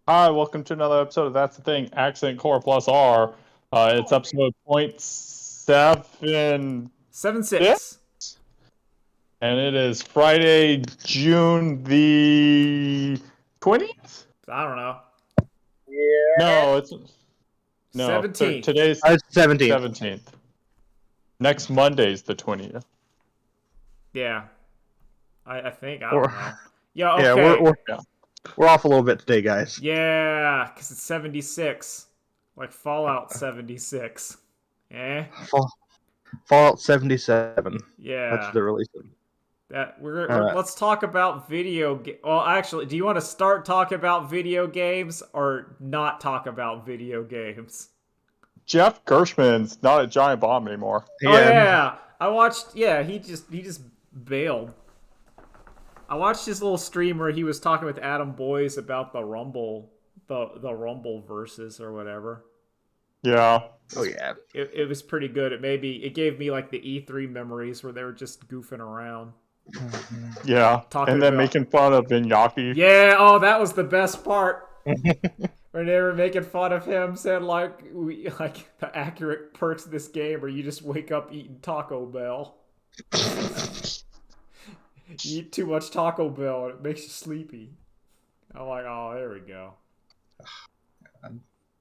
Hi, welcome to another episode of That's the Thing, Accent Core Plus R. It's episode point 7 6, 7-6. and it is Friday, June the 20th? I don't know. No, it's no, 17th. today's 17th. 17th. Next Monday's the 20th. Yeah. I think. I Or- don't know. Yeah, okay. Yeah, Yeah. we're off a little bit today, guys. Yeah, because it's 76. Like Fallout 76. Eh? Fallout 77. Yeah. That's the release. Let's talk about video Well, actually, do you want to start talking about video games or not talk about video games? Jeff Gershman's not a giant bomb anymore. Oh yeah. I watched he just bailed. I watched his little stream where he was talking with Adam Boyes about the Rumble, the Rumble versus or whatever. Yeah. Oh yeah. It was pretty good. It gave me like the E3 memories where they were just goofing around. Yeah. Talking and then about- making fun of Vinyaki. Yeah, oh, that was the best part. When they were making fun of him, said like the accurate perks of this game are you just wake up eating Taco Bell. You eat too much Taco Bell and it makes you sleepy. I'm like, oh, there we go.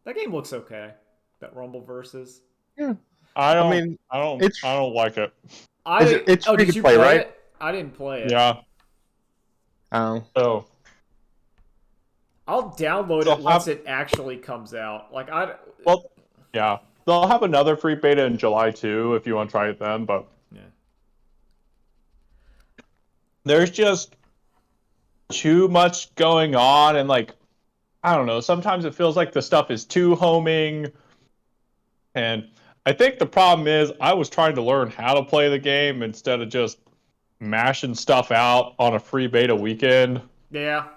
That game looks okay. That Rumble versus. I don't it's- like it. It's free did to you play, right? it? I didn't play it. Yeah. Oh. So I'll download They'll it once have- it actually comes out. Well, yeah. They'll have another free beta in July too if you want to try it then, but Yeah. there's just too much going on and like I don't know, sometimes it feels like the stuff is too homing. And I think the problem is I was trying to learn how to play the game instead of just mashing stuff out on a free beta weekend. Yeah.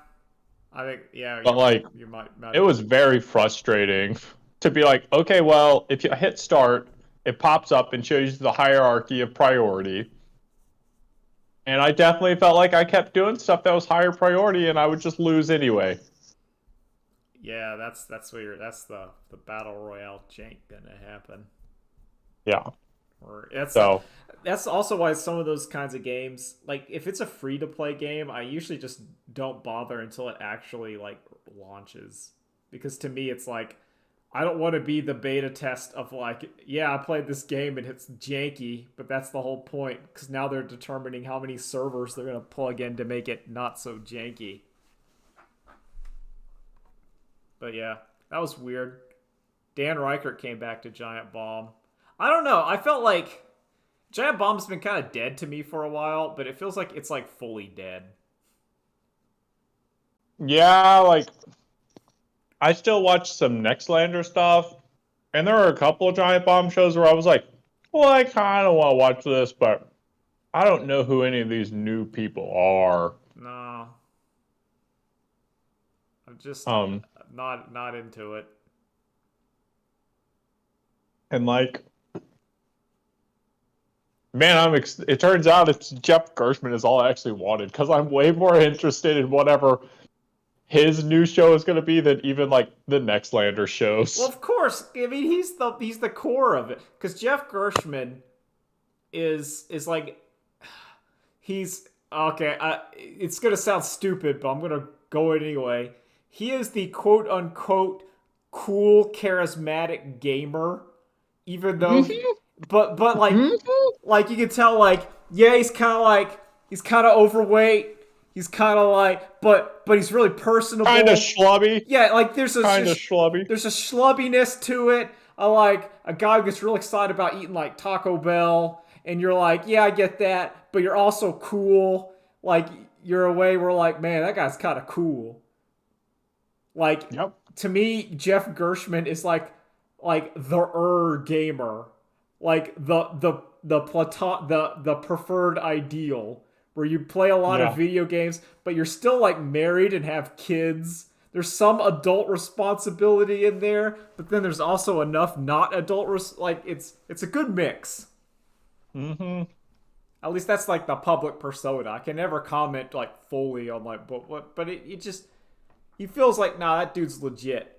I think But like you might it was very frustrating to be like, okay, well, if you hit start, it pops up and shows you the hierarchy of priority. And I definitely felt like I kept doing stuff that was higher priority and I would just lose anyway. Yeah, that's the battle royale jank gonna happen. Yeah. Or that's also why some of those kinds of games, like if it's a free to play game, I usually just don't bother until it actually like launches. Because to me it's like I don't want to be the beta test of like, yeah, I played this game and it's janky, but that's the whole point because now they're determining how many servers they're gonna plug in to make it not so janky. But yeah, that was weird. Dan Reichert came back to Giant Bomb. I don't know. I felt like Giant Bomb's been kind of dead to me for a while, but it feels like it's like fully dead. Yeah, like I still watch some Nextlander stuff, and there are a couple of Giant Bomb shows where I was like, well, I kind of want to watch this, but I don't know who any of these new people are. No. I'm just not into it. And like, man, it turns out it's Jeff Gershman is all I actually wanted because I'm way more interested in whatever his new show is going to be than even like the Nextlander shows. Well, of course. I mean, he's the core of it because Jeff Gershman is like he's okay. It's gonna sound stupid, but I'm gonna go anyway. He is the quote unquote cool, charismatic gamer, even though, but like like you can tell, like yeah, he's kind of overweight. He's kind of like, but he's really personable. Kind of schlubby. Yeah, like there's a Kind of schlubby. there's a schlubbiness to it. I like a guy who gets real excited about eating like Taco Bell, and you're like, yeah, I get that, but you're also cool. Like you're a way where like, man, that guy's kind of cool. Like Yep. to me, Jeff Gershman is like the gamer, like the preferred ideal, where you play a lot Yeah. of video games, but you're still like married and have kids. There's some adult responsibility in there, but then there's also enough not adult like it's a good mix. Mm-hmm. At least that's like the public persona. I can never comment like fully on like but it just He feels like, nah, that dude's legit.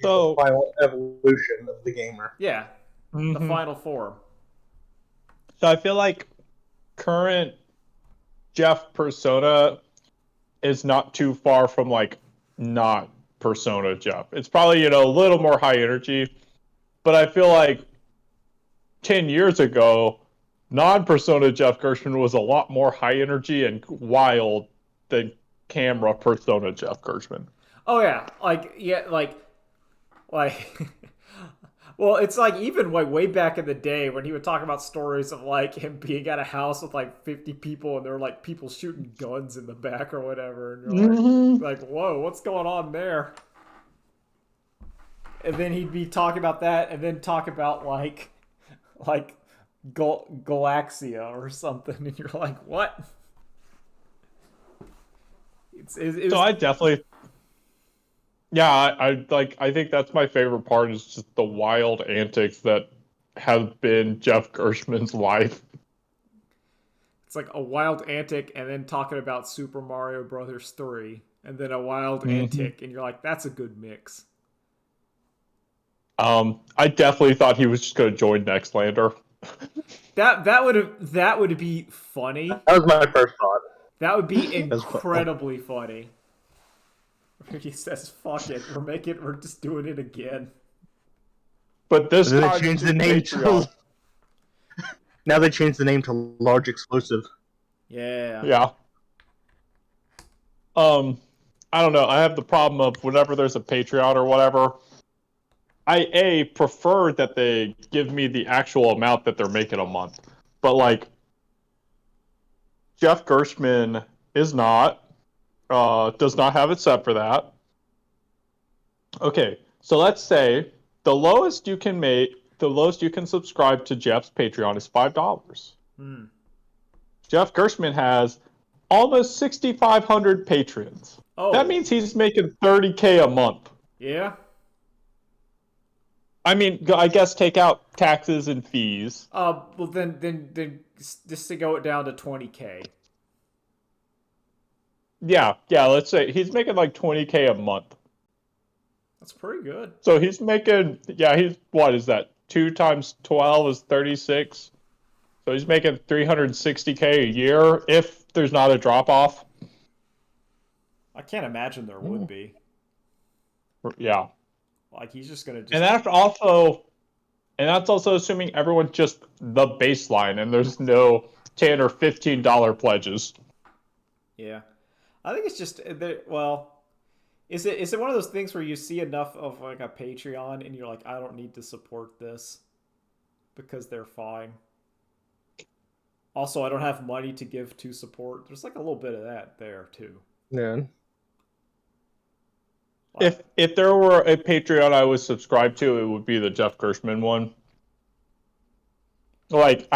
So The final evolution of the gamer. Yeah, the final form. So I feel like current Jeff persona is not too far from like not persona Jeff. It's probably, a little more high energy, but I feel like 10 years ago, non-persona Jeff Gershman was a lot more high energy and wild than camera persona Jeff Gershman. Oh yeah, well, it's like even like way back in the day when he would talk about stories of like him being at a house with like 50 people and there were like people shooting guns in the back or whatever, and you're like, whoa, what's going on there? And then he'd be talking about that, and then talk about like Galaxia or something, and you're like, what? So I definitely, I think that's my favorite part is just the wild antics that have been Jeff Gershman's life. It's like a wild antic, and then talking about Super Mario Brothers 3, and then a wild antic, and you're like, that's a good mix. I definitely thought he was just going to join Nextlander. That would be funny. That was my first thought. That would be incredibly funny. He says, "Fuck it, we're just doing it again." But this time time they changed the name to. Now they changed the name to Large Explosive. Yeah. Yeah. I don't know. I have the problem of whenever there's a Patreon or whatever, I prefer that they give me the actual amount that they're making a month. But like Jeff Gershman is not does not have it set for that. Okay, so let's say the lowest you can subscribe to Jeff's Patreon is $5. Jeff Gershman has almost 6,500 patrons. Oh. That means he's making $30K a month. Yeah. I mean, I guess take out taxes and fees. Well then just to go it down to 20K. Yeah, let's say he's making like 20K a month. That's pretty good. So he's making, what is that? 2 times 12 is 36. So he's making 360K a year if there's not a drop off. I can't imagine there would be. Yeah. Like he's just gonna. And that's also assuming everyone's just the baseline and there's no $10 or $15 pledges. Yeah, I think it's just well. Is it one of those things where you see enough of like a Patreon and you're like, I don't need to support this because they're fine. Also, I don't have money to give to support. There's like a little bit of that there too. Yeah. If there were a Patreon I would subscribe to, it would be the Jeff Gershman one. Like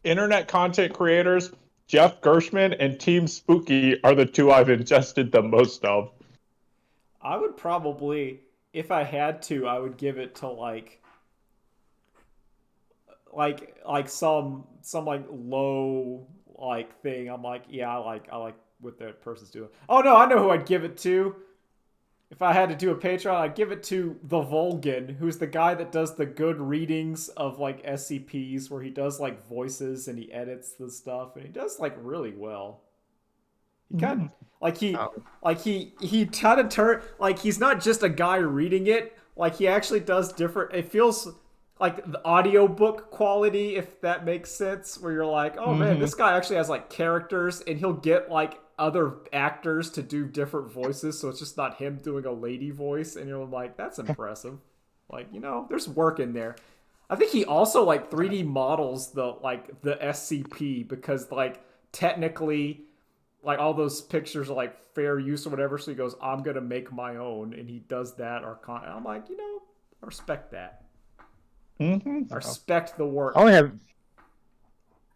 internet content creators, Jeff Gershman and Team Spooky are the two I've ingested the most of. I would probably, if I had to, I would give it to like some like low like thing. I'm like, yeah, I like what that person's doing. Oh no, I know who I'd give it to. If I had to do a Patreon, I'd give it to the Volgan, who's the guy that does the good readings of like SCPs, where he does like voices and he edits the stuff, and he does like really well. He kind of he kind of turn like he's not just a guy reading it, like he actually does different. It feels like the audiobook quality, if that makes sense, where you're like, oh man, this guy actually has like characters, and he'll get like other actors to do different voices, so it's just not him doing a lady voice, and you're like, that's impressive. Like, there's work in there. I think he also like 3D models the SCP, because like technically like all those pictures are like fair use or whatever, so he goes, I'm gonna make my own, and he does that. I'm like, I respect that. I respect the work. I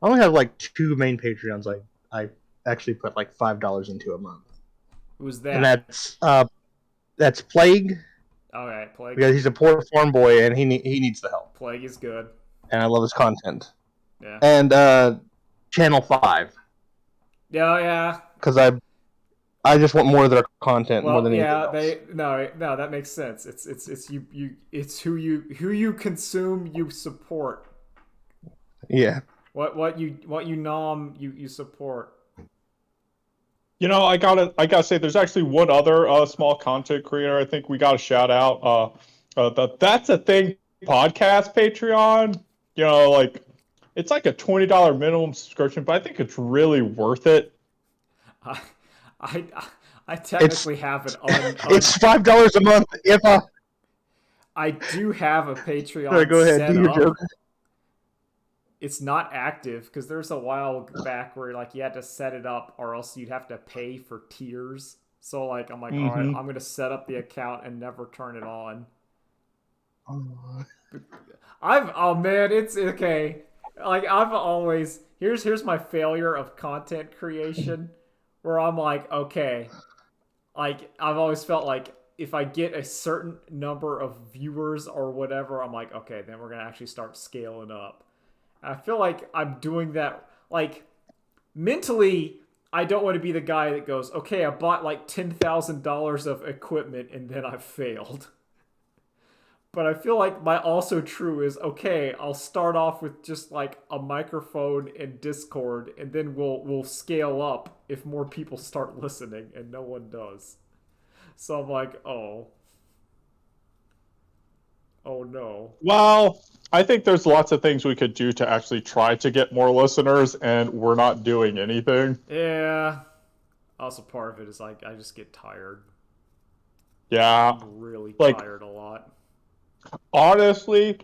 only have like 2 main Patreons I actually put like $5 into a month. Who's that? And that's Plague. Alright, Plague. Because he's a poor farm boy and he needs the help. Plague is good. And I love his content. Yeah. And Channel 5. Yeah. because I just want more of their content more Well, than anything yeah, else. no, that makes sense. It's it's who you consume, you support. Yeah. What you nom, you support. I gotta say, there's actually one other small content creator I think we gotta shout out. The That's a Thing podcast Patreon. Like it's like a $20 minimum subscription, but I think it's really worth it. I I I technically have it on. It's $5 a month. If I do have a sorry, Patreon go ahead, set do your up. joke. It's not active because there's a while back where like you had to set it up or else you'd have to pay for tiers. So like I'm like, all right, I'm gonna set up the account and never turn it on. Oh man, it's okay. Like I've always here's my failure of content creation where I'm like, okay, like I've always felt like if I get a certain number of viewers or whatever, I'm like, okay, then we're gonna actually start scaling up. I feel like I'm doing that. Like mentally, I don't want to be the guy that goes, okay, I bought like $10,000 of equipment and then I failed. But I feel like my also true is, okay, I'll start off with just like a microphone and Discord, and then we'll scale up if more people start listening, and no one does. So I'm like, oh no. Well, I think there's lots of things we could do to actually try to get more listeners, and we're not doing anything. Yeah. Also, part of it is like I just get tired. Yeah. I'm really Like- tired a lot. Honestly,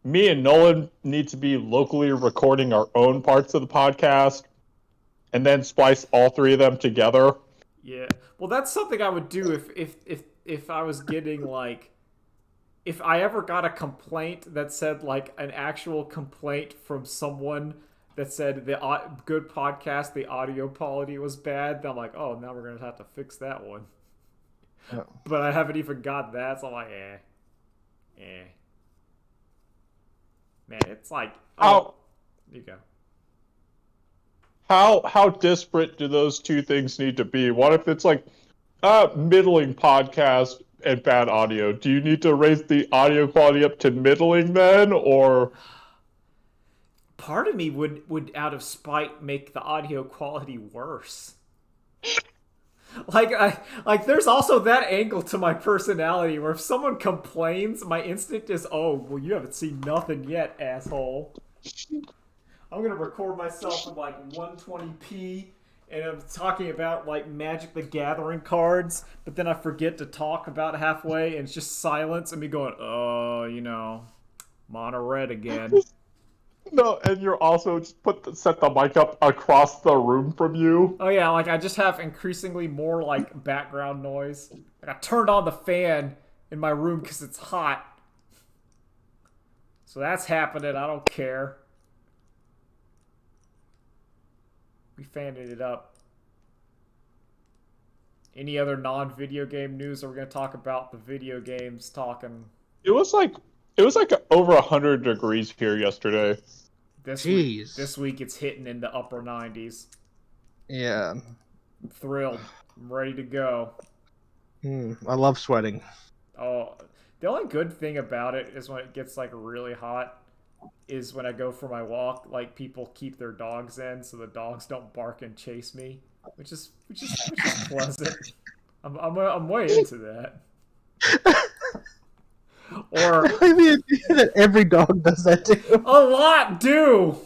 me and Nolan need to be locally recording our own parts of the podcast and then splice all three of them together. Yeah. Well, that's something I would do if I was getting like if I ever got a complaint that said like an actual complaint from someone that said the good podcast, the audio quality was bad, then I'm like, oh, now we're gonna have to fix that one. Yeah. But I haven't even got that, so I'm like, man, it's like, How you go. how disparate do those two things need to be? What if it's like a middling podcast and bad audio? Do you need to raise the audio quality up to middling then, or Part of me would out of spite make the audio quality worse. Like there's also that angle to my personality where if someone complains, my instinct is, oh, well, you haven't seen nothing yet, asshole. I'm gonna record myself in like 120p and I'm talking about like Magic the Gathering cards, but then I forget to talk about halfway and it's just silence and me going, oh, mono red again. no? And you're also just set the mic up across the room from you. Oh yeah, like I just have increasingly more like background noise. Like I turned on the fan in my room because it's hot. So that's happening. I don't care. We fanned it up. Any other non-video game news? Or we're gonna talk about the video games talking It was like over 100 degrees here yesterday. this Jeez. week. This week it's hitting in the upper 90s. Yeah. I'm thrilled. I'm ready to go. I love sweating. Oh, the only good thing about it is when it gets like really hot is when I go for my walk, like people keep their dogs in so the dogs don't bark and chase me, which is pleasant. I'm way into that. Or I mean, every dog does that too. a lot do.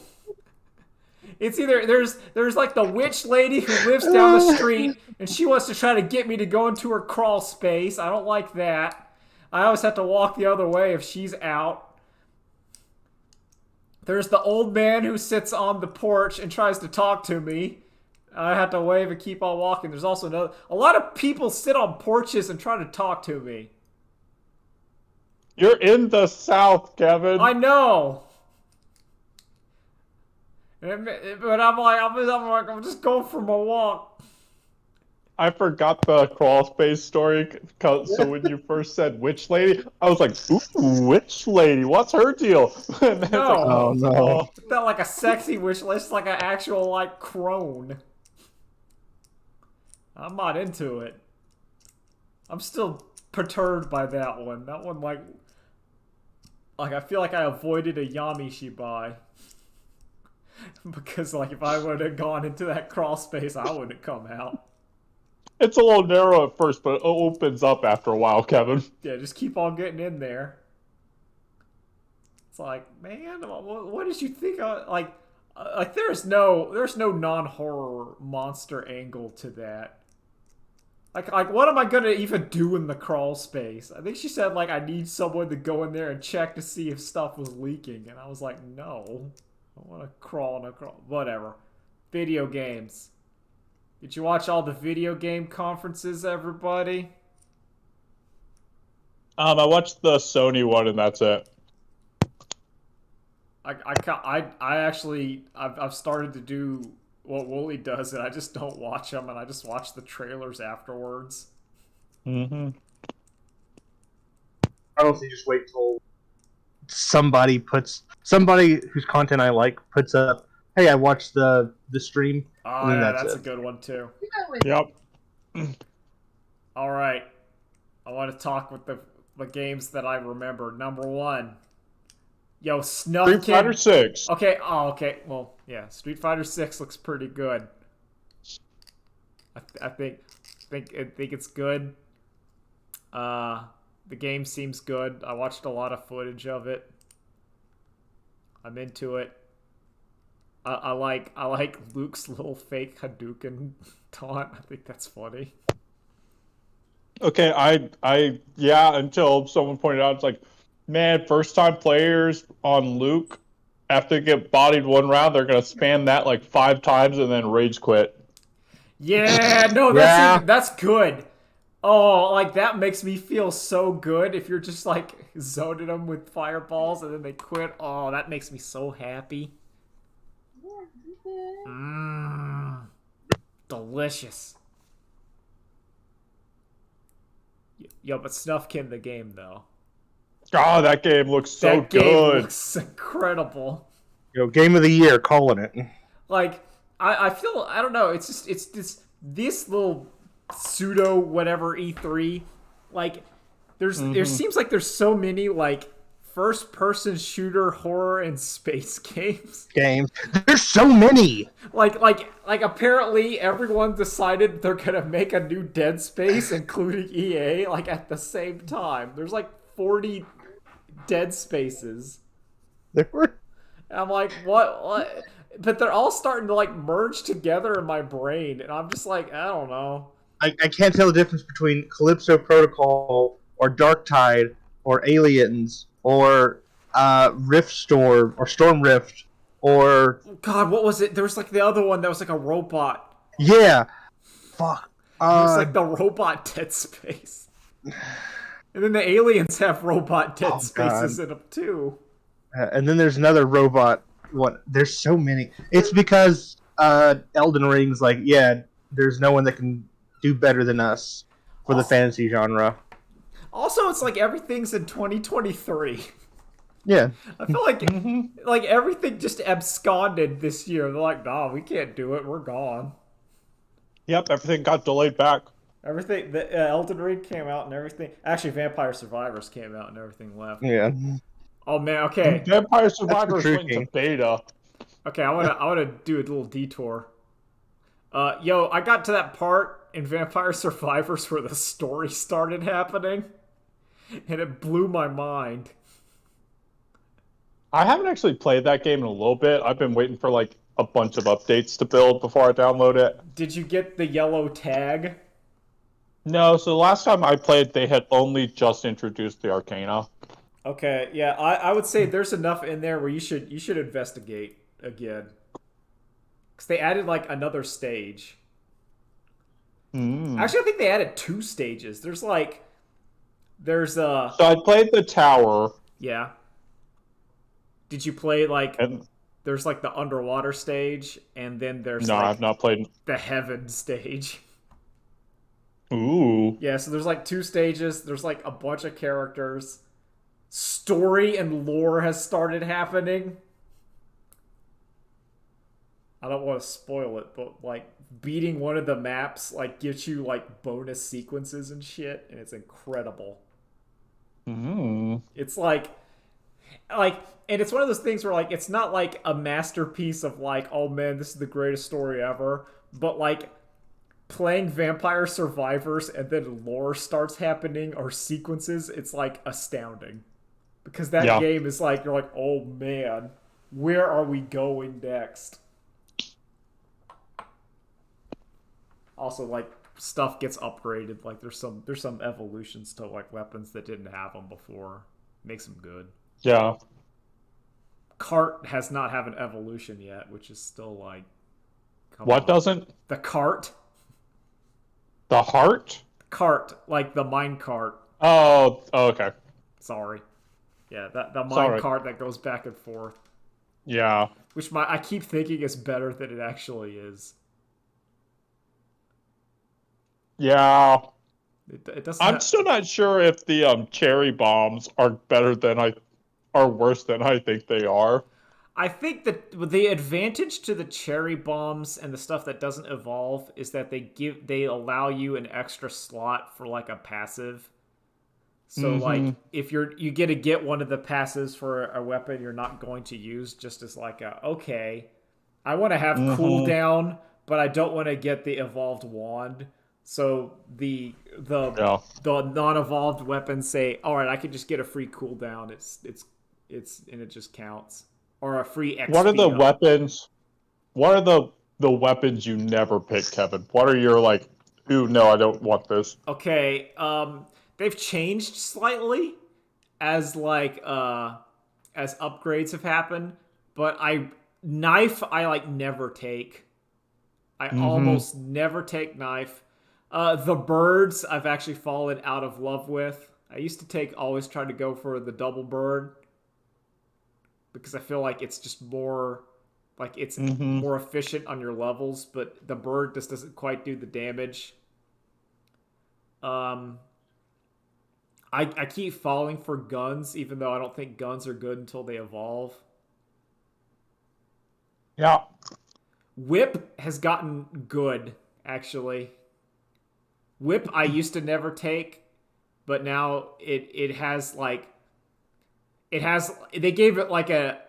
It's either there's like the witch lady who lives down the street and she wants to try to get me to go into her crawl space. I don't like that. I always have to walk the other way if she's out. There's the old man who sits on the porch and tries to talk to me. I have to wave and keep on walking. There's also a lot of people sit on porches and try to talk to me. You're in the South, Kevin. I know. But I'm just going for my walk. I forgot the crawl space story. So when you first said witch lady, I was like, ooh, witch lady, what's her deal? And then it's No. like, Oh no. It's not like a sexy wish list, like an actual like crone. I'm not into it. I'm still perturbed by that one. That one, like I feel like I avoided a Yami Shibai. Because, like, if I would have gone into that crawl space, I wouldn't come out. It's a little narrow at first, but it opens up after a while, Kevin. Yeah, just keep on getting in there. It's like, man, what did you think of, like there's no non-horror monster angle to that. Like what am I gonna even do in the crawl space? I think she said, like, I need someone to go in there and check to see if stuff was leaking, and I was like, no. I want to crawl in a crawl. Whatever. Video games. Did you watch all the video game conferences, everybody? I watched the Sony one, and that's it. I've started to do what Wooly does, and I just don't watch them, and I just watch the trailers afterwards. Mm-hmm. I honestly just wait till somebody whose content I like puts up, hey, I watched the stream. Oh, yeah, that's a good one, too. Yep. All right. I want to talk with the games that I remember. Number 1. Yo, Snuff Street Kid. Fighter 6. Okay, okay. Well, yeah, Street Fighter 6 looks pretty good. I think it's good. The game seems good. I watched a lot of footage of it. I'm into it. I like Luke's little fake Hadouken taunt. I think that's funny. Okay, yeah, until someone pointed out, it's like, man, first time players on Luke, after they get bodied one round, they're gonna spam that like 5 times and then rage quit. Yeah, no, that's good. Oh, like, that makes me feel so good if you're just, like, zoning them with fireballs and then they quit. Oh, that makes me so happy. Delicious. Yo, but Snufkin the game, though. Oh, that game looks so that game good. Looks incredible. Game of the year, calling it. Like, I feel, I don't know, it's this little pseudo whatever E3, like, there seems like there's so many, like, first person shooter horror and space games. There's so many. Like apparently everyone decided they're gonna make a new Dead Space, including EA, like, at the same time. There's like 40 Dead Spaces. There were. And I'm like, what? But they're all starting to, like, merge together in my brain, and I'm just like, I don't know. I can't tell the difference between Calypso Protocol or Dark Tide or Aliens or Rift Storm or Storm Rift or... God, what was it? There was, like, the other one that was like a robot. Yeah. Fuck. It was like the robot Dead Space. And then the Aliens have robot Dead Spaces in them, too. And then there's another robot one. There's so many. It's because Elden Ring's like, yeah, there's no one that can do better than us for the fantasy genre. Also, it's like everything's in 2023. Yeah. I feel like like everything just absconded this year. They're like, nah, we can't do it. We're gone. Yep, everything got delayed back. Everything, the Elden Ring came out and everything. Actually, Vampire Survivors came out and everything left. Yeah. Oh man, okay. Vampire Survivors went to beta. Okay, I wanna do a little detour. Yo, I got to that part in Vampire Survivors where the story started happening, and it blew my mind. I haven't actually played that game in a little bit. I've been waiting for like a bunch of updates to build before I download it. Did you get the yellow tag? No, so the last time I played, they had only just introduced the Arcana. Okay, yeah, I would say there's enough in there where you should investigate again. Because they added, like, another stage. Actually, I think they added 2 stages. There's So I played the tower. Yeah. Did you play, like... And... There's, like, the underwater stage, and then there's, No, like, I've not played... the heaven stage. Ooh. Yeah, so there's, like, 2 stages. There's, like, a bunch of characters. Story and lore has started happening. I don't want to spoil it, but like beating one of the maps like gives you like bonus sequences and shit, and it's incredible. Mm. It's like and it's one of those things where like it's not like a masterpiece of like, oh man, this is the greatest story ever, but like playing Vampire Survivors and then lore starts happening or sequences, it's like astounding. Because that Yeah. game is like, you're like, oh man, where are we going next? Also, like, stuff gets upgraded. Like, there's some evolutions to like weapons that didn't have them before. Makes them good. Yeah. Cart has not have an evolution yet, which is still like, come What on. doesn't? The cart, The heart? like the mine cart. Oh, okay. Sorry, yeah, that the mine Sorry. cart that goes back and forth. Yeah. Which I keep thinking is better than it actually is. Yeah. It doesn't. I'm still not sure if the cherry bombs are better than are worse than I think they are. I think that the advantage to the cherry bombs and the stuff that doesn't evolve is that they allow you an extra slot for like a passive. So like if you get one of the passives for a weapon you're not going to use, just as like okay, I want to have cooldown, but I don't want to get the evolved wand. So the Yeah. non-evolved weapons say, all right, I can just get a free cooldown. It's and it just counts, or a free XP. What are the up. weapons? What are the weapons you never pick, Kevin? What are your like? Ooh, no, I don't want this. Okay, they've changed slightly as like as upgrades have happened, but I like never take. I almost never take knife. The birds I've actually fallen out of love with. I used to always try to go for the double bird because I feel like it's just more like it's more efficient on your levels, but the bird just doesn't quite do the damage. I keep falling for guns, even though I don't think guns are good until they evolve. Yeah. Whip has gotten good, actually. Whip I used to never take, but now it has like they gave it like a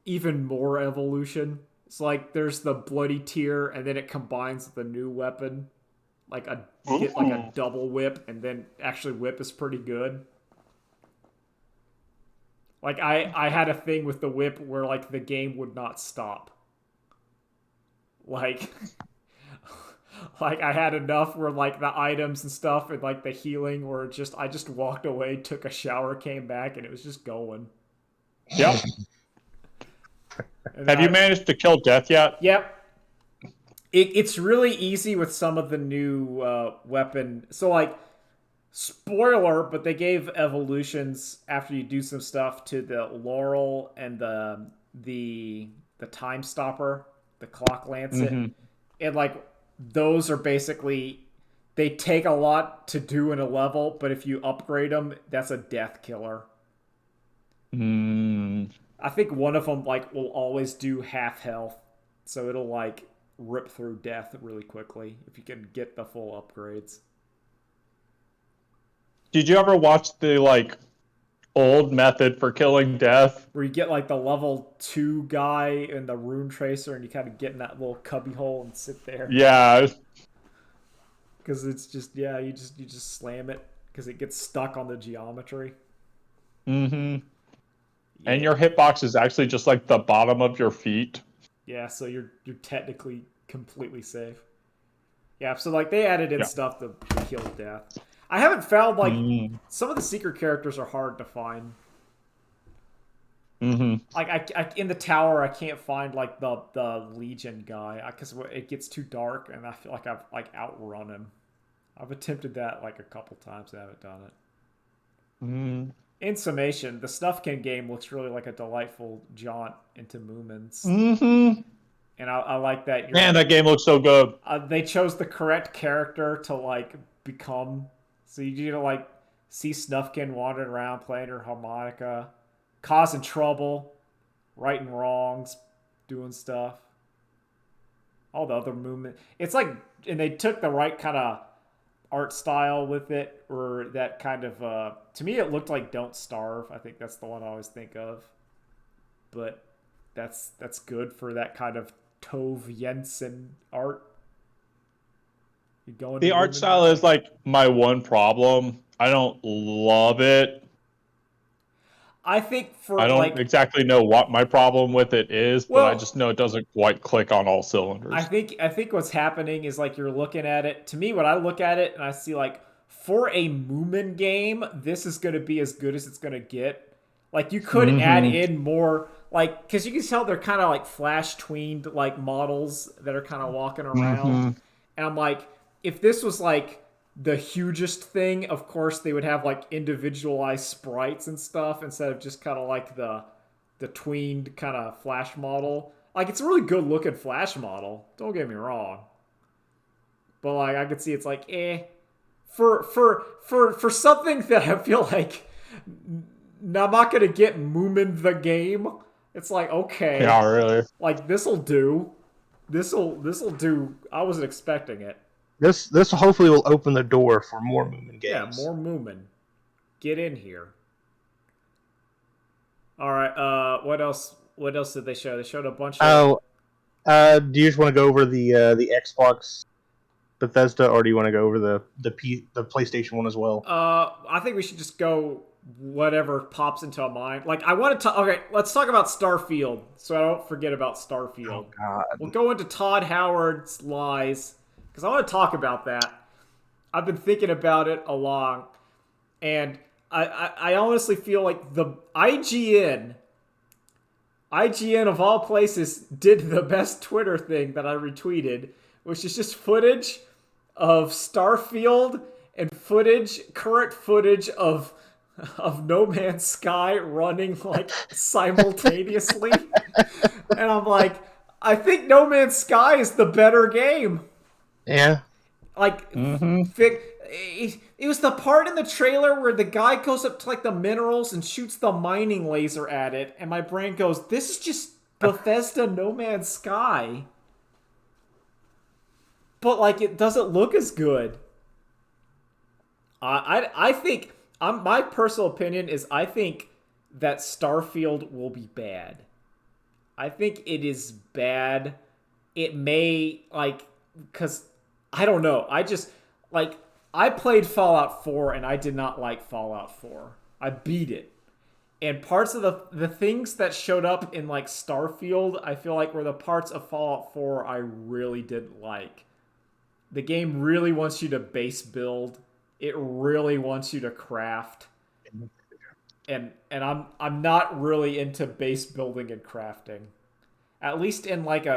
even more evolution. It's like there's the bloody tear, and then it combines with a new weapon. Like you get like a double whip, and then actually whip is pretty good. Like I had a thing with the whip where like the game would not stop. Like like I had enough where like the items and stuff and like the healing where I just walked away, took a shower, came back, and it was just going. Yep. Have you managed to kill death yet? Yep. It's really easy with some of the new weapon. So like, spoiler, but they gave evolutions after you do some stuff to the Laurel and the Time Stopper, the Clock Lancet, and like those are basically they take a lot to do in a level, but if you upgrade them, that's a death killer. I think one of them like will always do half health, so it'll like rip through death really quickly if you can get the full upgrades. Did you ever watch the like old method for killing death? Where you get like the level 2 guy and the rune tracer and you kind of get in that little cubby hole and sit there. Yeah. Because it's just you just slam it because it gets stuck on the geometry. And your hitbox is actually just like the bottom of your feet. Yeah, so you're technically completely safe. Yeah, so like they added in stuff to kill death. I haven't found like some of the secret characters are hard to find. Like I in the tower I can't find like the Legion guy because it gets too dark and I feel like I've like outrun him. I've attempted that like a couple times and I haven't done it. In summation, the Snufkin game looks really like a delightful jaunt into Moomins. And I like that. Man, that game looks so good. They chose the correct character to like become. So you need to like see Snufkin wandering around playing her harmonica, causing trouble, righting wrongs, doing stuff. all the other movement. It's like, and they took the right kind of art style with it, or that kind of to me it looked like Don't Starve. I think that's the one I always think of. But that's good for that kind of Tove Jensen art. You go The art style is like my one problem. I don't love it. I think for I don't like exactly know what my problem with it is, but I Well- just know it doesn't quite click on all cylinders. I think what's happening is like you're looking at it. To me, when I look at it and I see like for a Moomin game, this is going to be as good as it's going to get. Like you could add in more, like because you can tell they're kind of like flash tweened like models that are kind of walking around, and I'm like, if this was like the hugest thing, of course they would have like individualized sprites and stuff instead of just kind of like the tweened kind of Flash model. Like it's a really good looking Flash model. Don't get me wrong. But like I could see it's like for something that I feel like I'm not gonna get Moomin the game. It's like okay, Yeah, really. like this'll do. This'll do. I wasn't expecting it. This hopefully will open the door for more Moomin games. Yeah, more Moomin. Get in here. All right. What else? What else did they show? They showed a bunch of. Do you just want to go over the Xbox Bethesda, or do you want to go over the PlayStation one as well? I think we should just go whatever pops into our mind. Like I want to. Okay, let's talk about Starfield, so I don't forget about Starfield. Oh God! We'll go into Todd Howard's lies because I want to talk about that. I've been thinking about it a lot, and I honestly feel like the IGN of all places did the best Twitter thing that I retweeted, which is just footage of Starfield and current footage of No Man's Sky running like simultaneously. And I'm like, I think No Man's Sky is the better game. Yeah. Like, it was the part in the trailer where the guy goes up to like the minerals and shoots the mining laser at it, and my brain goes, "This is just Bethesda No Man's Sky." But like, it doesn't look as good. I think my personal opinion is I think that Starfield will be bad. I think it is bad. It may like because. I don't know. I just, like, I played Fallout 4 and I did not like Fallout 4. I beat it. And parts of the things that showed up in, like, Starfield, I feel like were the parts of Fallout 4 I really didn't like. The game really wants you to base build. It really wants you to craft. And I'm not really into base building and crafting. At least in, like,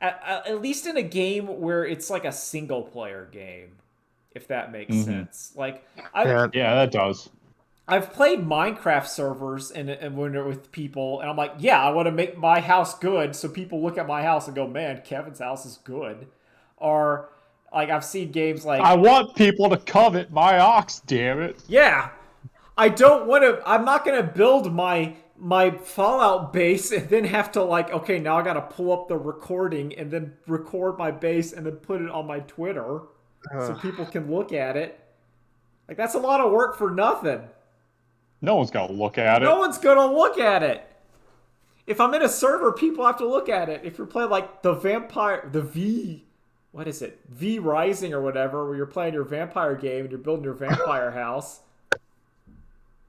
at least in a game where it's like a single player game, if that makes sense. Like, yeah, that does. I've played Minecraft servers and when they're with people, and I'm like, yeah, I want to make my house good, so people look at my house and go, man, Kevin's house is good. Or like I've seen games like I want people to covet my ox, damn it. Yeah, I don't want to. I'm not gonna build my Fallout base and then have to like, okay, now I gotta pull up the recording and then record my base and then put it on my Twitter so people can look at it. Like, that's a lot of work for nothing. No one's gonna look at it. No one's gonna look at it. If I'm in a server, people have to look at it. If you're playing like the V Rising or whatever, where you're playing your vampire game and you're building your vampire house,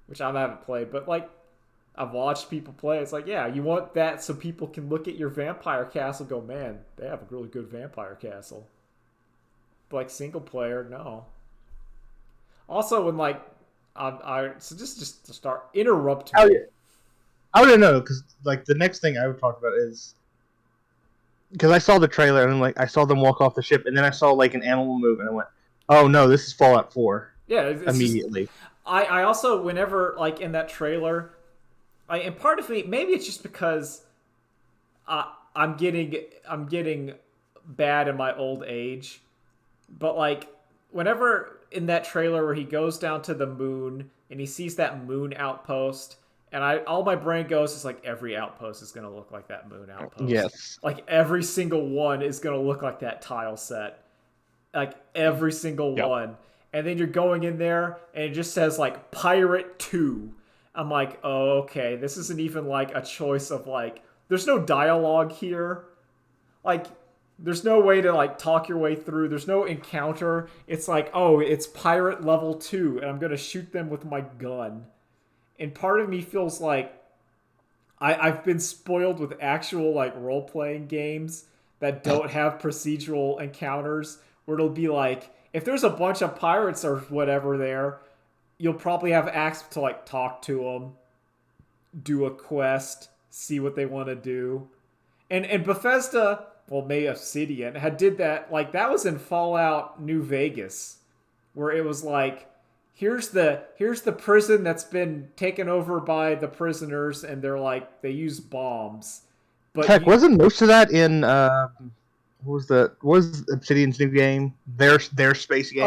which I haven't played, but like, I've watched people play. It's like, yeah, you want that so people can look at your vampire castle and go, man, they have a really good vampire castle. But like single player, no. Also, when like, so just to start, interrupt me. Oh, yeah. I wouldn't know, because like the next thing I would talk about is because I saw the trailer and like I saw them walk off the ship, and then I saw like an animal move, and I went, "Oh no, this is Fallout 4." Yeah, it's immediately. Just, I also, whenever like in that trailer, and part of me, maybe it's just because I'm getting bad in my old age, but like whenever in that trailer where he goes down to the moon and he sees that moon outpost And all my brain goes is like every outpost is gonna look like that moon outpost. Yes. Like every single one is gonna look like that tile set. Like every single Yep. one. And then you're going in there and it just says like Pirate 2. I'm like, oh, okay, this isn't even like a choice of like there's no dialogue here. Like there's no way to like talk your way through. There's no encounter. It's like, oh, it's pirate level 2 and I'm gonna shoot them with my gun. And part of me feels like I've been spoiled with actual like role-playing games that don't have procedural encounters where it'll be like if there's a bunch of pirates or whatever there, you'll probably have access to like talk to them, do a quest, see what they want to do. And Bethesda, well, maybe Obsidian did that. Like that was in Fallout New Vegas, where it was like here's the prison that's been taken over by the prisoners, and they're like they use bombs. But Heck, wasn't most of that in what was Obsidian's new game? Their space game?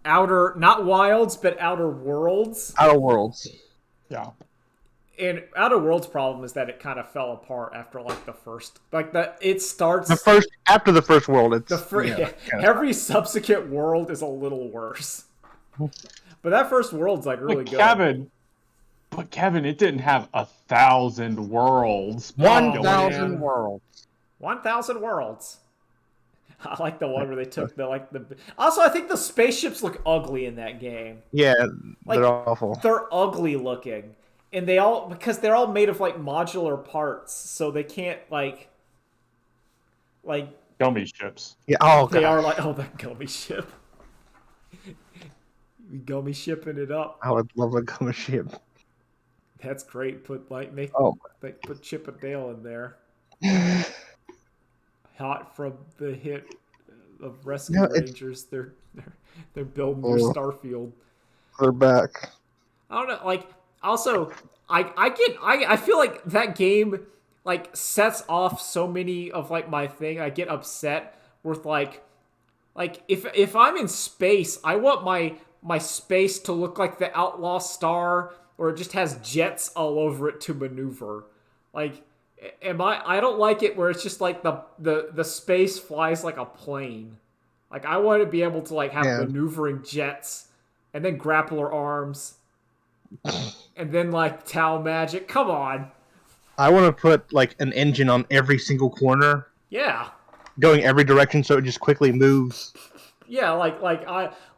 Outer, not Wilds, but Outer Worlds. Outer Worlds. Yeah. And Outer Worlds' problem is that it kind of fell apart after like the first, it starts After the first world. It's every subsequent world is a little worse. But that first world's like really good. Kevin, it didn't have 1,000 worlds. 1,000 worlds. 1,000 worlds. I like the one where they took the. Also, I think the spaceships look ugly in that game. Yeah, Like, they're awful. They're ugly looking, and because they're all made of like modular parts, so they can't like. Gummy ships. Yeah. Oh, They God. are like the gummy ship. We gummy shipping it up. I would love a gummy ship. That's great. Put Chip and Dale in there. Hot from the hit of Rescue Rangers. They're building their Starfield. They're back. I don't know. Like, also, I feel like that game like sets off so many of like my thing. I get upset with like if I'm in space, I want my space to look like the Outlaw Star, or it just has jets all over it to maneuver. Like, I don't like it where it's just like the space flies like a plane. Like, I want to be able to like have maneuvering jets and then grappler arms and then like Tau magic. Come on. I want to put like an engine on every single corner. Yeah. Going every direction so it just quickly moves. Yeah,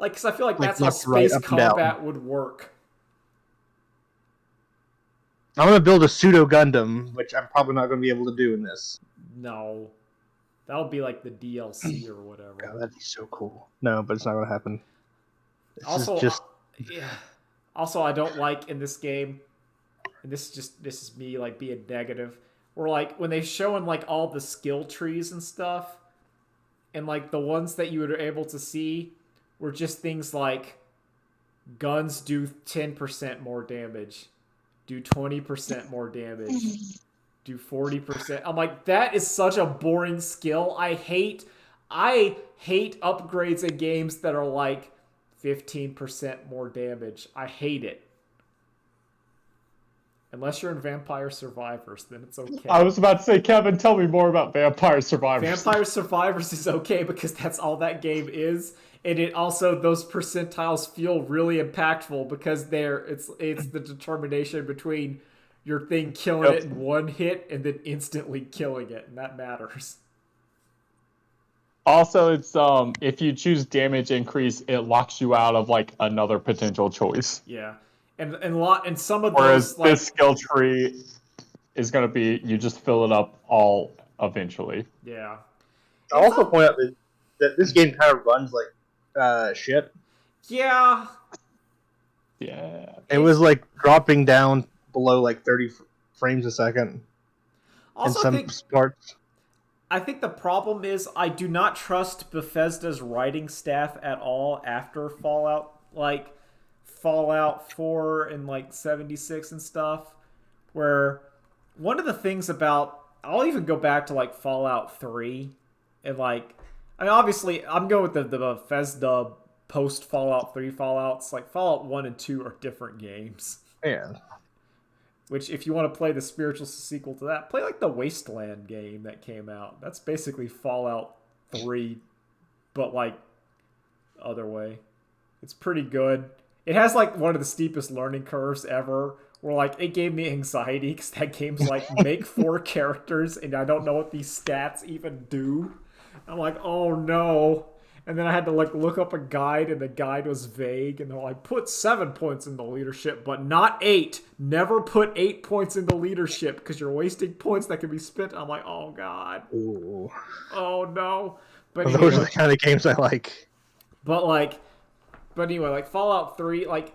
because I feel like that's how left, right, space up and down. combat would work. I'm going to build a pseudo Gundam, which I'm probably not going to be able to do in this. No. That'll be like the DLC or whatever. God, that'd be so cool. No, but it's not going to happen. Also, I don't like in this game, and this is me like being negative, where like when they showing like all the skill trees and stuff, and like the ones that you were able to see were just things like guns do 10% more damage, do 20% more damage, do 40%. I'm like, that is such a boring skill. I hate upgrades in games that are like 15% more damage. I hate it. Unless you're in Vampire Survivors, then it's okay. I was about to say, Kevin, tell me more about Vampire Survivors. Vampire Survivors is okay because that's all that game is, and it also those percentiles feel really impactful because it's the determination between your thing killing it in one hit and then instantly killing it, and that matters. Also, it's if you choose damage increase, it locks you out of like another potential choice. Yeah. And some of Whereas those this skill tree is going to be you just fill it up all eventually. Yeah. I'll also point out that this game kind of runs like shit. Yeah. Yeah. It was like dropping down below like 30 frames a second Also, in some parts. I think the problem is I do not trust Bethesda's writing staff at all after Fallout 4 and like 76 and stuff, where one of the things about, I'll even go back to like Fallout 3 and like, I mean, obviously I'm going with the Bethesda post Fallout 3 Fallouts. Like Fallout 1 and 2 are different games. Yeah. Which, if you want to play the spiritual sequel to that, play like the Wasteland game that came out. That's basically Fallout 3, but like other way. It's pretty good. It has like one of the steepest learning curves ever. Where like it gave me anxiety because that game's like make 4 characters and I don't know what these stats even do. I'm like, oh no. And then I had to like look up a guide, and the guide was vague, and they're like, put 7 points into leadership, but not 8. Never put 8 points into leadership because you're wasting points that can be spent. I'm like, oh god. Ooh. Oh no. But Those anyway, are the kind of games I like. but anyway, like Fallout 3, like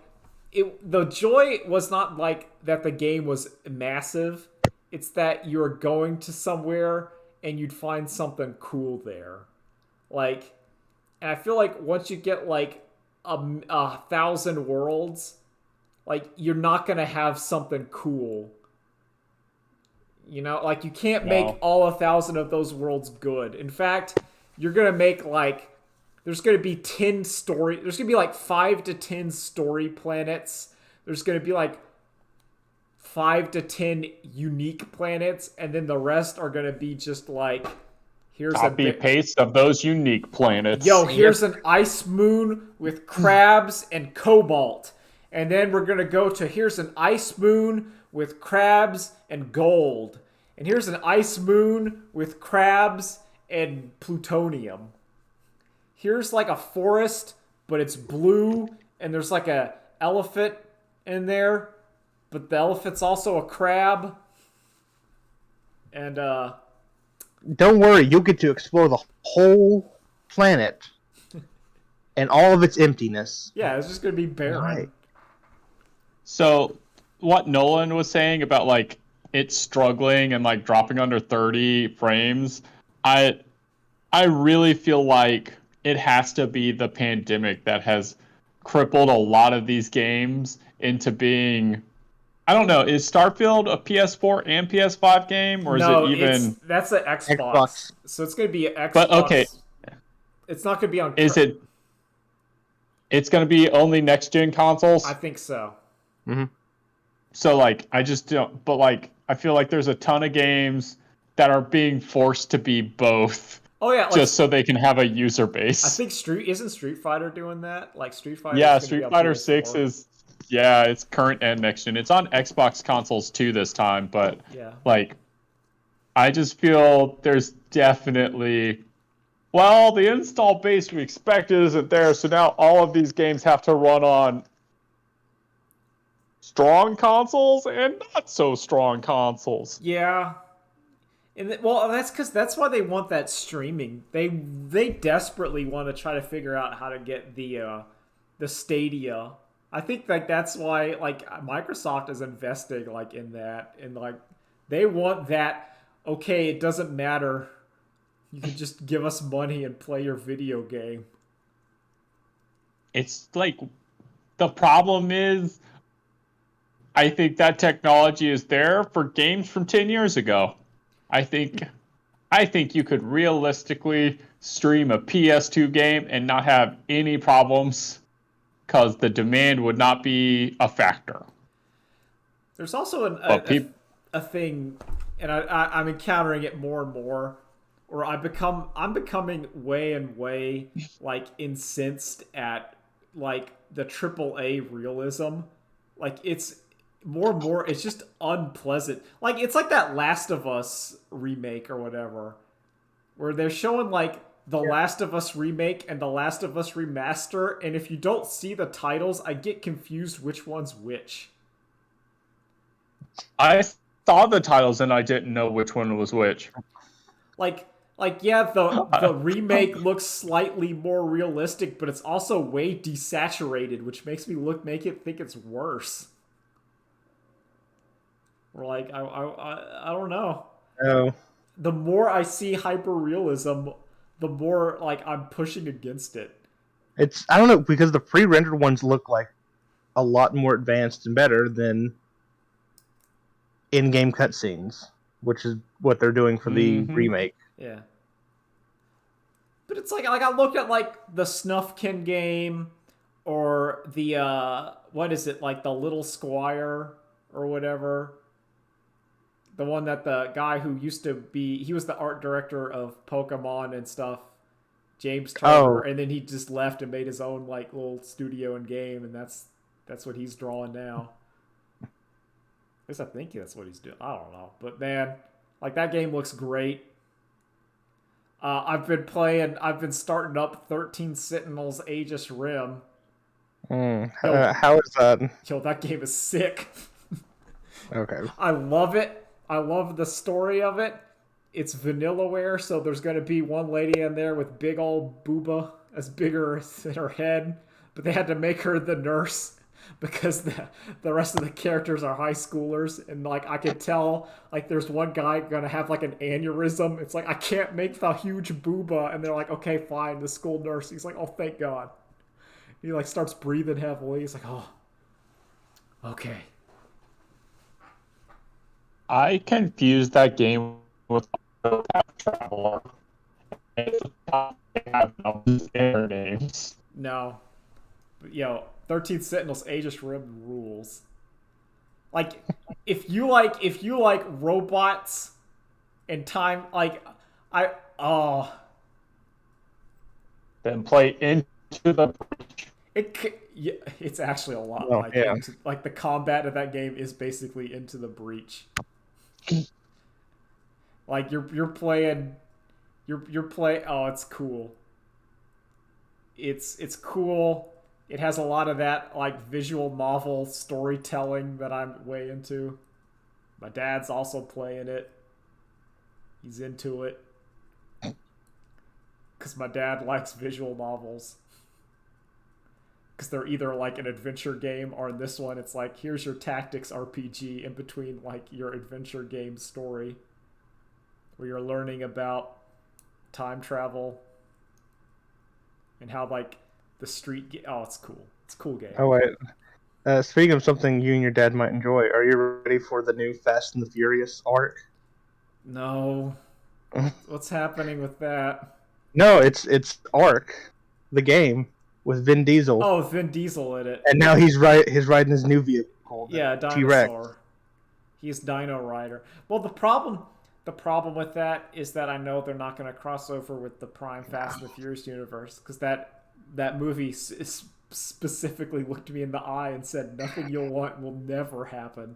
the joy was not like that the game was massive. It's that you're going to somewhere and you'd find something cool there. Like, and I feel like once you get like a 1,000 worlds, like you're not gonna have something cool. You know, like you can't make all 1,000 of those worlds good. In fact, you're gonna make like there's gonna be 10 story. There's gonna be like 5 to 10 story planets. There's gonna be like 5 to 10 unique planets, and then the rest are gonna be just like here's Copy paste of those unique planets. Yo, here's an ice moon with crabs and cobalt. And then we're going to go to here's an ice moon with crabs and gold. And here's an ice moon with crabs and plutonium. Here's like a forest, but it's blue, and there's like a elephant in there, but the elephant's also a crab. And Don't worry, you'll get to explore the whole planet and all of its emptiness. yeah, it's just going to be barren. Right. So what Nolan was saying about like it struggling and like dropping under 30 frames, I really feel like it has to be the pandemic that has crippled a lot of these games into being, I don't know, is Starfield a PS4 and PS5 game, or is it even? That's an Xbox. Xbox. So it's going to be an Xbox. But okay, it's not going to be on. is it? It's going to be only next gen consoles. I think so. Mm-hmm. So like, I just don't. But like, I feel like there's a ton of games that are being forced to be both. Oh yeah, like, just so they can have a user base. I think Street Fighter doing that? Like Street Fighter. Yeah, Street Fighter 6 is. Yeah, it's current and next gen. It's on Xbox consoles too this time, but yeah, like, I just feel there's definitely, well, the install base we expected isn't there, so now all of these games have to run on strong consoles and not so strong consoles. yeah. And that's why they want that streaming. They desperately want to try to figure out how to get the Stadia. I think like that's why like Microsoft is investing like in that, and like they want that. Okay, it doesn't matter. You can just give us money and play your video game. It's like the problem is, I think that technology is there for games from 10 years ago. I think you could realistically stream a PS2 game and not have any problems, because the demand would not be a factor. There's also a thing, and I'm encountering it more and more, where I'm becoming way and way like incensed at like the AAA realism. Like it's more and more, it's just unpleasant. Like it's like that Last of Us remake or whatever, where they're showing like the Last of Us remake and the Last of Us remaster, and if you don't see the titles, I get confused which one's which. I saw the titles and I didn't know which one was which. Like yeah, the remake looks slightly more realistic, but it's also way desaturated, which makes it think it's worse. Or like I don't know. Oh. The more I see hyperrealism, the more like I'm pushing against it. It's, I don't know, because the pre-rendered ones look like a lot more advanced and better than in-game cutscenes, which is what they're doing for the remake. Yeah. But it's like I looked at like the Snufkin game, or the what is it, like the Little Squire or whatever, The one that the guy who used to be, he was the art director of Pokemon and stuff, James Turner, and then he just left and made his own like little studio and game, and that's what he's drawing now. At least I think that's what he's doing. I don't know, but man, like that game looks great. I've been starting up 13 Sentinels Aegis Rim. How is that? Yo, that game is sick. Okay. I love it. I love the story of it. It's Vanillaware, so there's going to be one lady in there with big old booba as bigger than her head, but they had to make her the nurse because the rest of the characters are high schoolers, and like I could tell, like there's one guy going to have like an aneurysm. It's like, I can't make the huge booba, and they're like, okay, fine, the school nurse. He's like, oh, thank God. He like starts breathing heavily. He's like, oh, okay. I confused that game with Octopath Traveler. It's they have no their names. No. But, yo, 13 Sentinels Aegis Rim rules. Like, if you like robots and time, like, Then play Into the Breach. It's actually a lot Oh, like yeah. like the combat of that game is basically Into the Breach. Like you're playing. Oh, it's cool. It's cool. It has a lot of that like visual novel storytelling that I'm way into. My dad's also playing it. He's into it. Because my dad likes visual novels. Because they're either like an adventure game, or in this one it's like, here's your tactics RPG in between like your adventure game story, where you're learning about time travel and how like the street oh, it's cool. It's a cool game. Oh wait. Speaking of something you and your dad might enjoy, are you ready for the new Fast and the Furious arc? No. What's happening with that? No, it's Arc, the game with Vin Diesel, Oh, Vin Diesel in it. and now he's riding his new vehicle called Yeah, T-Rex. dinosaur. He's Dino Rider. Well, the problem with that is that I know they're not going to cross over with the Prime Fast and the Furious universe, because that movie specifically looked me in the eye and said, "Nothing you'll want will never happen.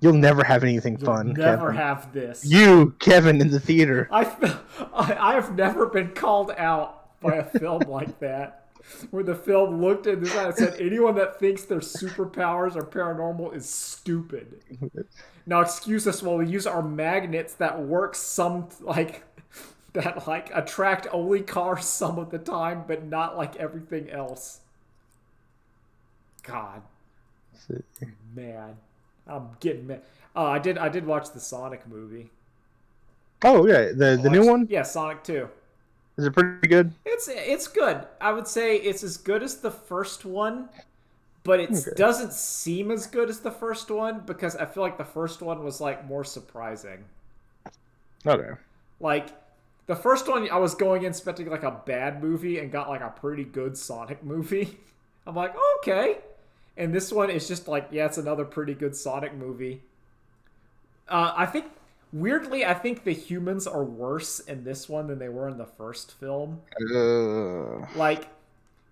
You'll never have anything You'll fun. never Kevin. have this." You, Kevin, in the theater. I have never been called out by a film like that, where the film looked at this and said, anyone that thinks their superpowers are paranormal is stupid. Now excuse us while we use our magnets that work that attract only cars some of the time, but not like everything else. God. Man. I'm getting mad. Oh, I did watch the Sonic movie. Oh yeah, the new one. Yeah, Sonic 2. Is it pretty good? It's good. I would say it's as good as the first one, but it doesn't seem as good as the first one because I feel like the first one was like more surprising. Okay. Like the first one, I was going in expecting like a bad movie and got like a pretty good Sonic movie. I'm like, okay. And this one is just like, yeah, it's another pretty good Sonic movie. Weirdly, I think the humans are worse in this one than they were in the first film. Like,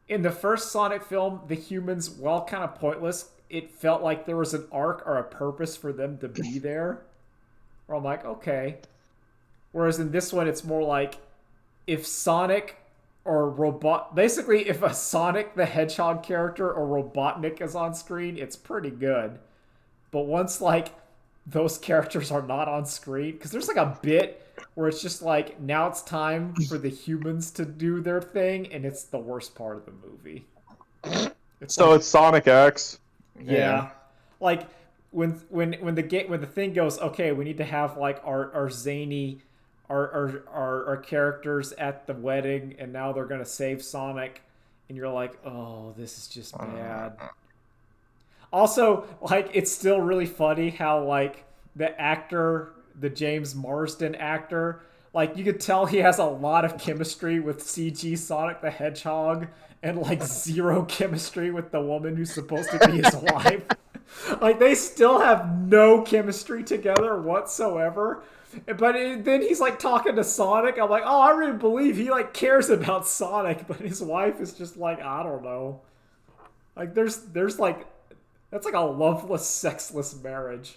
in the first Sonic film, the humans, while kind of pointless, it felt like there was an arc or a purpose for them to be there. Where I'm like, okay. Whereas in this one, it's more like, if Sonic or basically, if a Sonic the Hedgehog character or Robotnik is on screen, it's pretty good. But once, like, those characters are not on screen, because there's like a bit where it's just like, now it's time for the humans to do their thing, and it's the worst part of the movie. It's Sonic X. Yeah. Like when the thing goes, okay, we need to have like our zany our characters at the wedding, and now they're gonna save Sonic, and you're like, oh, this is just bad. Also, like, it's still really funny how, like, the James Marsden actor, like, you could tell he has a lot of chemistry with CG Sonic the Hedgehog and, like, zero chemistry with the woman who's supposed to be his wife. Like, they still have no chemistry together whatsoever. But then he's like talking to Sonic. I'm like, oh, I really believe he like cares about Sonic, but his wife is just like, I don't know. Like, there's like, that's like a loveless, sexless marriage.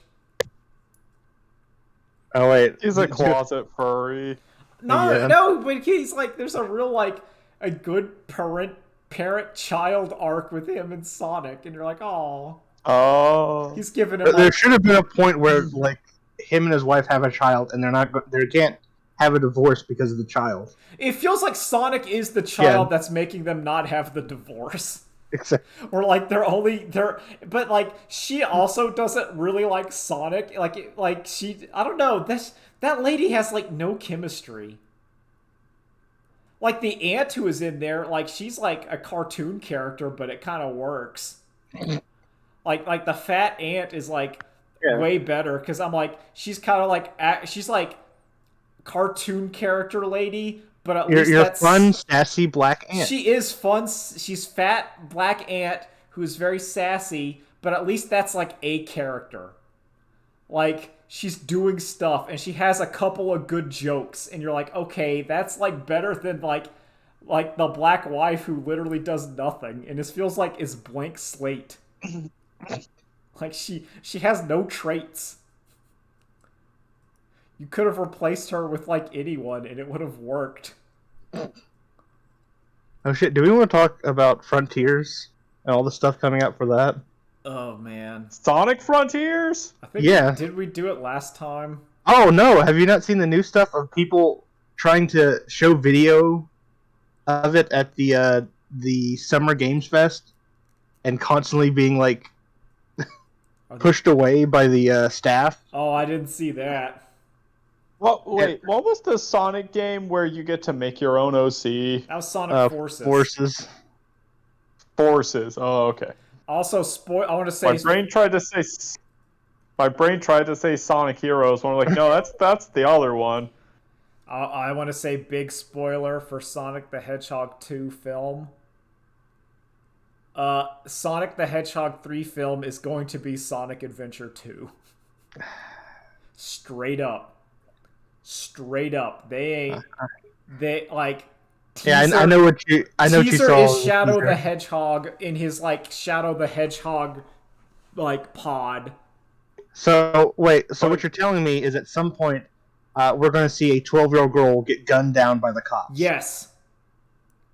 Oh wait, He's a closet furry. No, Yeah. no, but he's like, there's a real like a good parent-child arc with him and Sonic, and you're like, oh, Oh. he's giving him There like, should have been a point where like him and his wife have a child, and they can't have a divorce because of the child. it feels like Sonic is the child that's making them not have the divorce. Except Or like but like she also doesn't really like Sonic. Like she, I don't know. That lady has like no chemistry. Like the aunt who is in there, like she's like a cartoon character, but it kind of works. Like the fat aunt is like way better because I'm like she's kind of like she's like cartoon character lady. But at least you're that's fun, sassy black ant. She is fun. She's fat black ant who's very sassy, but at least that's like a character. Like she's doing stuff and she has a couple of good jokes and you're like, "Okay, that's like better than like the black wife who literally does nothing and this feels like is blank slate." Like she has no traits. You could have replaced her with like anyone and it would have worked. Oh shit! Do we want to talk about Frontiers and all the stuff coming out for that? Oh man. Sonic Frontiers? I think Yeah. did we do it last time? Oh no! Have you not seen the new stuff of people trying to show video of it at the Summer Games Fest and constantly being like pushed away by the staff? Oh, I didn't see that. What was the Sonic game where you get to make your own OC? That was Sonic Forces. Forces. Oh, okay. Also, I want to say My brain tried to say Sonic Heroes. When I'm like, no, that's the other one. I want to say big spoiler for Sonic the Hedgehog 2 film. Sonic the Hedgehog 3 film is going to be Sonic Adventure 2. Straight up. They like. Teaser, Yeah, I know what you. I know what you teaser saw. is Shadow the Hedgehog in his like Shadow the Hedgehog like pod. So wait. So what you're telling me is at some point we're going to see a 12-year-old girl get gunned down by the cops. Yes.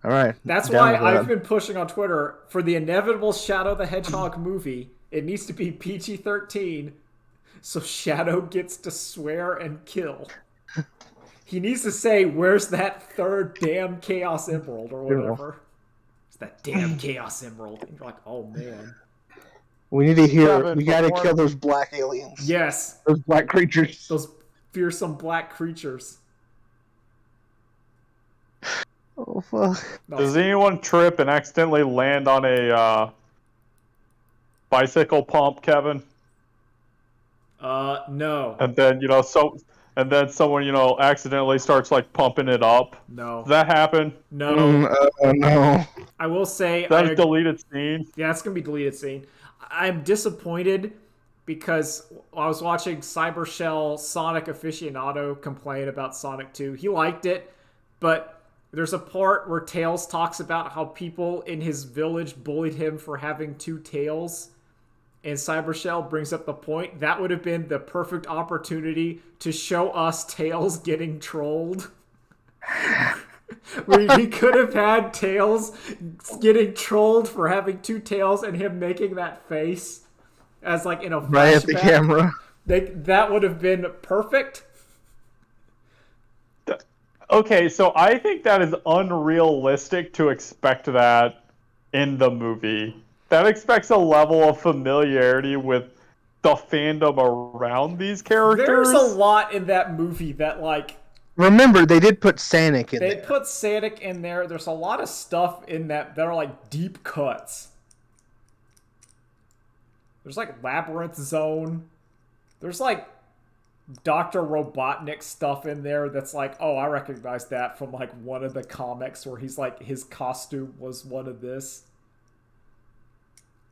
All right. That's Down why with I've that. been pushing on Twitter for the inevitable Shadow the Hedgehog movie. It needs to be PG-13, so Shadow gets to swear and kill. He needs to say, "Where's that third damn Chaos Emerald?" or whatever. It's that damn Chaos Emerald. And you're like, oh man. We need to hear. Kevin, We got to before- kill those black aliens. Yes, Those black creatures. those fearsome black creatures. Oh fuck. No, Does anyone trip and accidentally land on a bicycle pump, Kevin? no, And then someone accidentally starts like pumping it up. no, Does that happen? no. No. I will say, That's a deleted scene. yeah, it's gonna be deleted scene. I'm disappointed because I was watching Cybershell Sonic aficionado complain about Sonic 2. He liked it, but there's a part where Tails talks about how people in his village bullied him for having two tails. And Cybershell brings up the point that would have been the perfect opportunity to show us Tails getting trolled. We could have had Tails getting trolled for having two tails and him making that face as like in a flashback. Right at the camera. That would have been perfect. Okay, so I think that is unrealistic to expect that in the movie. That expects a level of familiarity with the fandom around these characters. There's a lot in that movie that like Remember, they did put Sonic in they there. put Sonic in there. There's a lot of stuff in that are like deep cuts. There's like Labyrinth Zone. There's like Dr. Robotnik stuff in there that's like, oh, I recognize that from like one of the comics where he's like his costume was one of this.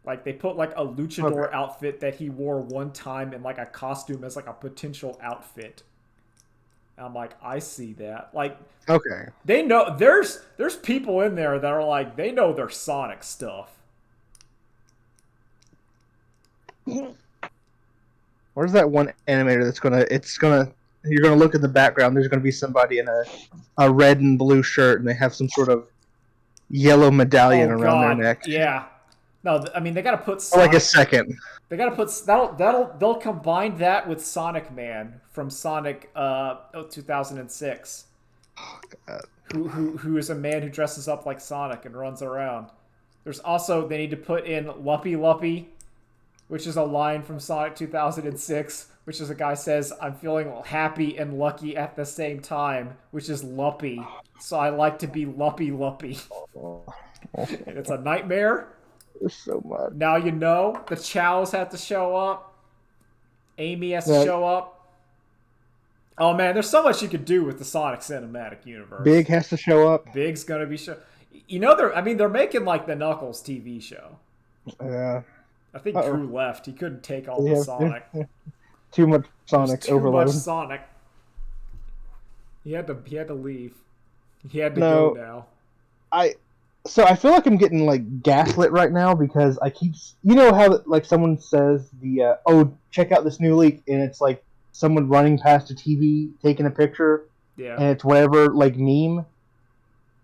Like they put like a luchador Okay. outfit that he wore one time in like a costume as like a potential outfit. And I'm like, I see that. Like Okay. they know there's people in there that are like they know their Sonic stuff. Where's that one animator that's gonna? You're gonna look at the background. There's gonna be somebody in a red and blue shirt, and they have some sort of yellow medallion Oh around their God, neck yeah. No, I mean they gotta put for like a Sonic. second. They gotta put they'll combine that with Sonic Man from Sonic 2006, God. who is a man who dresses up like Sonic and runs around. There's also they need to put in Luppy Luppy, which is a line from Sonic 2006, which is a guy says, "I'm feeling happy and lucky at the same time," which is Luppy. So I like to be Luppy Luppy. Oh, And it's a nightmare. there's so much. Now you know the Chows have to show up. Amy has to Yeah. show up. Oh man, there's so much you could do with the Sonic Cinematic Universe. Big has to show up. Big's gonna be show. You know they're making like the Knuckles TV show. Yeah. I think Uh-oh. Drew left. He couldn't take all Yeah. the Sonic. Too much There's Sonic too overload. much Sonic. He had to leave. He had to No. go now. So I feel like I'm getting like gaslit right now because I keep, you know how like someone says oh, check out this new leak, and it's like someone running past a TV taking a picture, Yeah. and it's whatever like meme.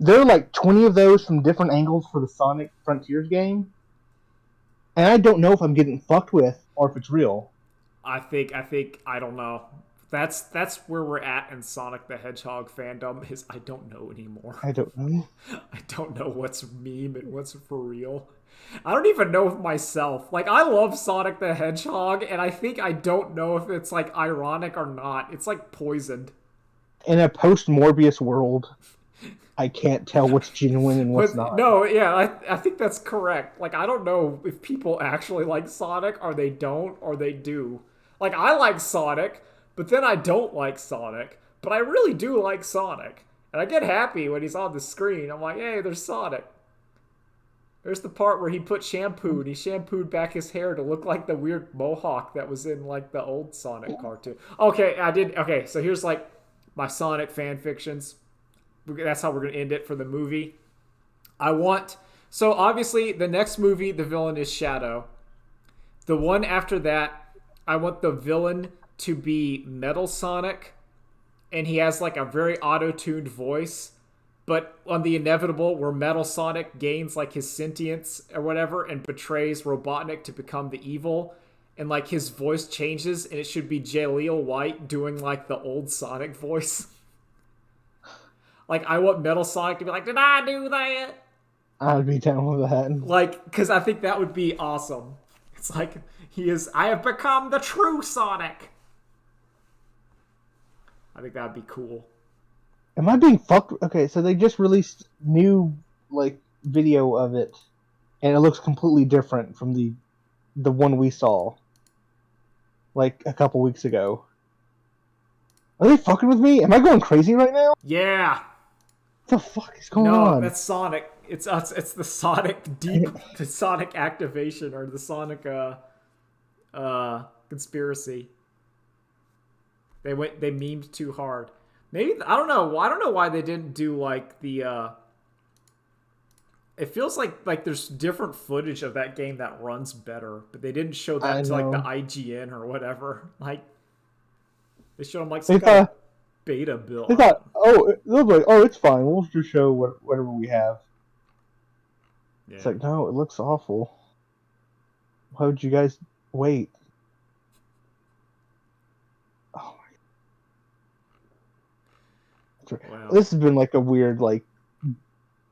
There are like 20 of those from different angles for the Sonic Frontiers game, and I don't know if I'm getting fucked with or if it's real. I think I don't know. That's where we're at in Sonic the Hedgehog fandom is I don't know anymore. I don't know. I don't know what's meme and what's for real. I don't even know myself. Like I love Sonic the Hedgehog and I think I don't know if it's like ironic or not. It's like poisoned. In a post Morbius world, I can't tell what's genuine and what's But not. no, yeah, I think that's correct. Like I don't know if people actually like Sonic or they don't or they do. Like I like Sonic, but then I don't like Sonic. But I really do like Sonic. And I get happy when he's on the screen. I'm like, hey, there's Sonic. There's the part where he put shampoo and he shampooed back his hair to look like the weird mohawk that was in like the old Sonic cartoon. Okay, so here's like my Sonic fan fictions. That's how we're going to end it for the movie. So obviously the next movie, the villain is Shadow. The one after that, I want the villain to be Metal Sonic, and he has like a very auto-tuned voice, but on the inevitable where Metal Sonic gains like his sentience or whatever and betrays Robotnik to become the evil, and like his voice changes and it should be Jaleel White doing like the old Sonic voice. Like I want Metal Sonic to be like, did I do that? I'd be down with that. Like, because I think that would be awesome. It's like, I have become the true Sonic. I think that'd be cool. Am I being fucked? Okay, so they just released new like video of it, and it looks completely different from the one we saw like a couple weeks ago. Are they fucking with me? Am I going crazy right now? Yeah. What the fuck is going No, on? that's Sonic. It's us. It's the Sonic the Sonic activation or the Sonic conspiracy. They memed too hard. Maybe I don't know. I don't know why they didn't do like the. It feels like there's different footage of that game that runs better, but they didn't show that I to like the know. IGN or whatever. Like they showed them like They some kind of thought, beta build. they thought, they'll be like, oh, it's fine. We'll just show whatever we have. Yeah. It's like, no, it looks awful. Why would you guys wait? Oh my. Wow. This has been like a weird like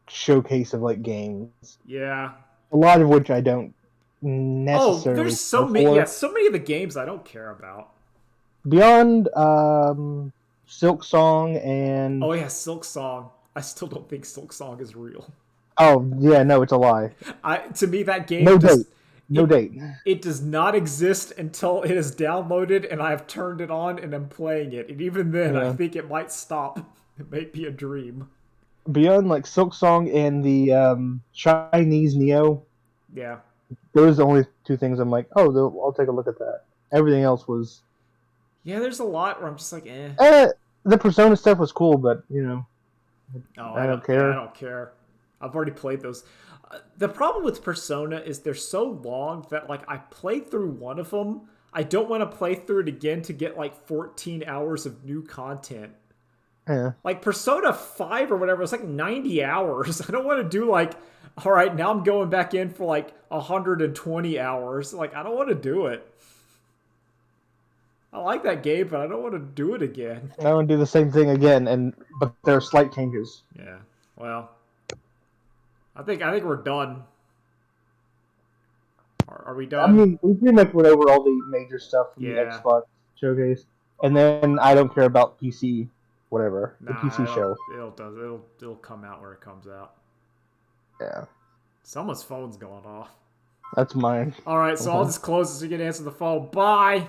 showcase of like games. Yeah. A lot of which I don't necessarily. There's so care many. for. Yeah, so many of the games I don't care about. Beyond Silk Song and Oh yeah, Silk Song. I still don't think Silk Song is real. oh yeah, no, it's a lie. To me, that game No date. No date. It does not exist until it is downloaded and I've turned it on and I'm playing it. And even then, I Yeah. think it might stop. It might be a dream. Beyond like Silk Song and the Chinese Neo, Yeah. those are the only two things I'm like, oh, I'll take a look at that. Everything else was. Yeah, there's a lot where I'm just like, eh. The Persona stuff was cool, but you know, Oh, I don't care. I don't care. I've already played those. The problem with Persona is they're so long that like I played through one of them. I don't want to play through it again to get like 14 hours of new content. Yeah. Like Persona 5 or whatever, it's like 90 hours. I don't want to do like, all right, now I'm going back in for like 120 hours. Like, I don't want to do it. I like that game, but I don't want to do it again. I want to do the same thing again, but there are slight changes. Yeah. Well, I think we're done. Are we done? I mean, we pretty much went over all the major stuff from the Yeah. Xbox showcase, and then I don't care about PC, whatever the PC show. It'll come out where it comes out. Yeah, Someone's phone's going off. that's mine. All right, so I'll just close this so you can answer the phone. Bye.